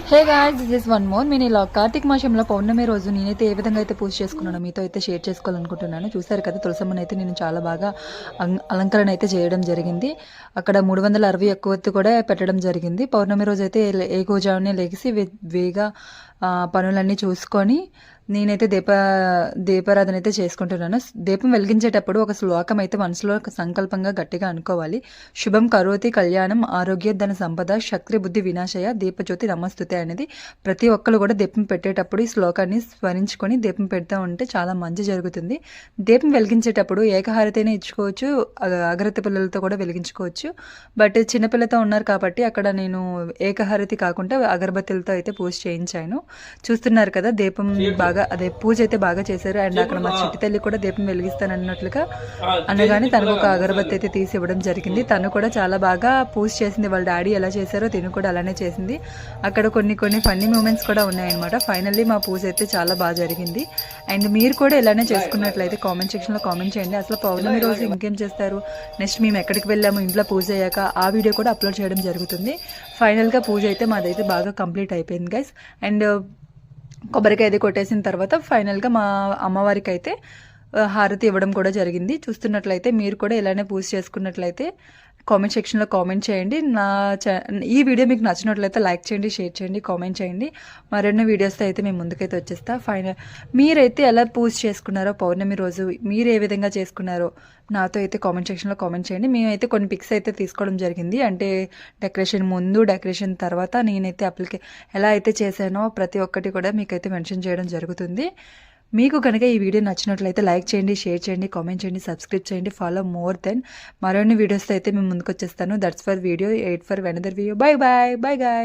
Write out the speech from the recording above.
Hey guys, this is one more. నేను ఇలా కార్తీక మాసంలో పౌర్ణమి రోజు నేనైతే ఏ విధంగా అయితే పూజ చేసుకున్నానో మీతో అయితే షేర్ చేసుకోవాలనుకుంటున్నాను. చూసారు కదా, తులసమ్మని అయితే నేను చాలా బాగా అలంకరణ అయితే చేయడం జరిగింది. అక్కడ 360 ఒత్తి కూడా పెట్టడం జరిగింది. పౌర్ణమి రోజు అయితే ఏకోజామునే లెగిసి వేగా పనులన్నీ చూసుకొని నేనైతే దీపారాధన అయితే చేసుకుంటున్నాను. దీపం వెలిగించేటప్పుడు ఒక శ్లోకం అయితే మనసులో ఒక సంకల్పంగా గట్టిగా అనుకోవాలి. శుభం కరోతి కళ్యాణం ఆరోగ్య ధన సంపద శక్తి బుద్ధి వినాశయ దీపజ్యోతి నమస్తుతే అనేది ప్రతి ఒక్కరు కూడా దీపం పెట్టేటప్పుడు ఈ శ్లోకాన్ని స్మరించుకొని దీపం పెడతా ఉంటే చాలా మంచి జరుగుతుంది. దీపం వెలిగించేటప్పుడు ఏకహారతైనా ఇచ్చుకోవచ్చు, అగరత్తి పిల్లలతో కూడా వెలిగించుకోవచ్చు. బట్ చిన్నపిల్లతో ఉన్నారు కాబట్టి అక్కడ నేను ఏకహారతి కాకుండా అగరబత్తులతో అయితే పూజ చేయించాను. చూస్తున్నారు కదా, దీపం బాగా అదే పూజ అయితే బాగా చేశారు. అండ్ అక్కడ మా చిట్టి తల్లి కూడా దీపం వెలిగిస్తానన్నట్లుగా అనగానే తనకు ఒక అగరబత్తి అయితే తీసి ఇవ్వడం జరిగింది. తను కూడా చాలా బాగా పూజ చేసింది. వాళ్ళ డాడీ ఎలా చేశారో తిను కూడా అలానే చేసింది. అక్కడ కొన్ని ఫన్నీ మూమెంట్స్ కూడా ఉన్నాయన్నమాట. ఫైనల్లీ మా పూజ అయితే చాలా బాగా జరిగింది. అండ్ మీరు కూడా ఇలానే చేసుకున్నట్లయితే కామెంట్ సెక్షన్లో కామెంట్ చేయండి. అసలు పౌర్ణమి రోజు ఇంకేం చేస్తారు, నెక్స్ట్ మేము ఎక్కడికి వెళ్ళాము, ఇంట్లో పూజ అయ్యాక ఆ వీడియో కూడా అప్లోడ్ చేయడం జరుగుతుంది. ఫైనల్గా పూజ అయితే మాదైతే బాగా కంప్లీట్ అయిపోయింది గైస్. అండ్ కొబ్బరికాయ అది కొట్టేసిన తర్వాత ఫైనల్గా మా అమ్మవారికి అయితే హారతి ఇవ్వడం కూడా జరిగింది. చూస్తున్నట్లయితే మీరు కూడా ఇలానే పూజ చేసుకున్నట్లయితే కామెంట్ సెక్షన్లో కామెంట్ చేయండి. ఈ వీడియో మీకు నచ్చినట్లయితే లైక్ చేయండి, షేర్ చేయండి, కామెంట్ చేయండి. మరెన్నో వీడియోస్తో అయితే మేము ముందుకైతే వచ్చేస్తా. మీరైతే ఎలా పూజ చేసుకున్నారో పౌర్ణమి రోజు మీరు ఏ విధంగా చేసుకున్నారో నాతో అయితే కామెంట్ సెక్షన్లో కామెంట్ చేయండి. మేమైతే కొన్ని పిక్స్ అయితే తీసుకోవడం జరిగింది. అంటే డెకరేషన్ ముందు, డెకరేషన్ తర్వాత నేనైతే ఎలా అయితే చేశానో ప్రతి ఒక్కటి కూడా మీకైతే మెన్షన్ చేయడం జరుగుతుంది. మీకు కనుక ఈ వీడియో నచ్చినట్లయితే లైక్ చేయండి, షేర్ చేయండి, కామెంట్ చేయండి, సబ్స్క్రైబ్ చేయండి, ఫాలో మోర్ దెన్ మరిన్ని వీడియోస్తో అయితే మేము ముందుకు వచ్చేస్తాను. That's for video 8 for another video. Bye bye guy.